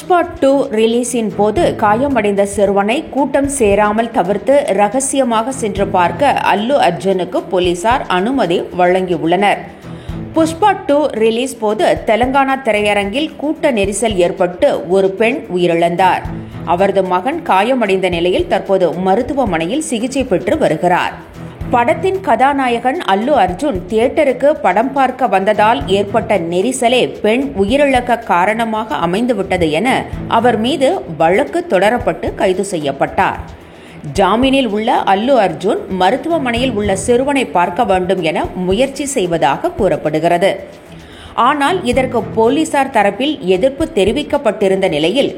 புஷ்பா 2 ரிலீஸின் போது காயமடைந்த சிறுவனை கூட்டம் சேராமல் தவிர்த்து ரகசியமாக சென்று பார்க்க அல்லு அர்ஜுனுக்கு போலீசார் அனுமதி வழங்கியுள்ளனர். புஷ்பா 2 ரிலீஸ் போது தெலங்கானா திரையரங்கில் கூட்ட நெரிசல் ஏற்பட்டு ஒரு பெண் உயிரிழந்தார். அவரது மகன் காயமடைந்த நிலையில் தற்போது மருத்துவமனையில் சிகிச்சை பெற்று வருகிறார். படத்தின் கதாநாயகன் அல்லு அர்ஜுன் தியேட்டருக்கு படம் பார்க்க வந்ததால் ஏற்பட்ட நெரிசலே பெண் உயிரிழக்க காரணமாக அமைந்துவிட்டது என அவர் மீது வழக்கு தொடரப்பட்டு கைது செய்யப்பட்டார். ஜாமீனில் உள்ள அல்லு அர்ஜுன் மருத்துவமனையில் உள்ள சிறுவனை பார்க்க வேண்டும் என முயற்சி செய்வதாக கூறப்படுகிறது. ஆனால் இதற்கு போலீசார் தரப்பில் எதிர்ப்பு தெரிவிக்கப்பட்டிருந்த நிலையில்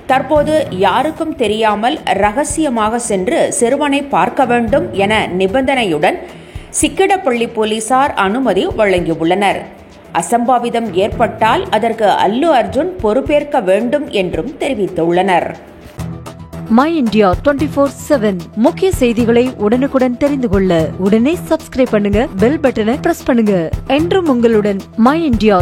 தற்போது யாருக்கும் தெரியாமல் ரகசியமாக சென்று சிறுவனை பார்க்க வேண்டும் என நிபந்தனையுடன் சிக்கிடப்பள்ளி போலீசார் அனுமதி வழங்கியுள்ளனர். அசம்பாவிதம் ஏற்பட்டால் அதற்கு அல்லு அர்ஜுன் பொறுப்பேற்க வேண்டும் என்றும் தெரிவித்துள்ளனர். மை இந்தியா 24/7 முக்கிய செய்திகளை உடனுக்குடன் தெரிந்து கொள்ள உடனே சப்ஸ்கிரைப் பண்ணுங்க, பெல் பட்டனை பிரஸ் பண்ணுங்க. என்றும் உங்களுடன் மை இந்தியா.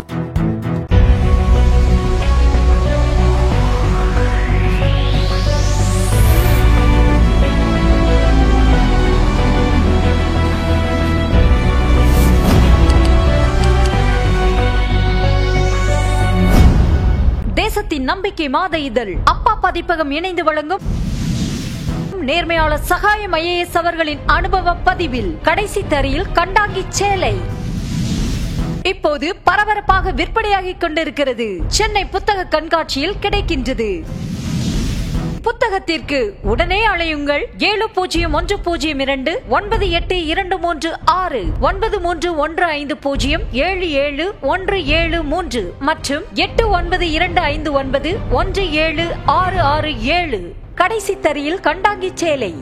தேசத்தின் நம்பிக்கை மாத இதழ் அப்பா பதிப்பகம் இணைந்து வழங்கும் நேர்மையாளர் சகாயம் IAS அவர்களின் அனுபவ பதிவில் கடைசி தரியில் கண்டாங்கி சேலை இப்போது பரபரப்பாக விற்பனையாகிக் கொண்டிருக்கிறது. சென்னை புத்தக கண்காட்சியில் கிடைக்கின்றது. புத்தகத்திற்கு உடனே அழையுங்கள் 701002 9823 9315077173 மற்றும் 8925917667. கடைசி தரியில் கண்டாங்கி சேலை.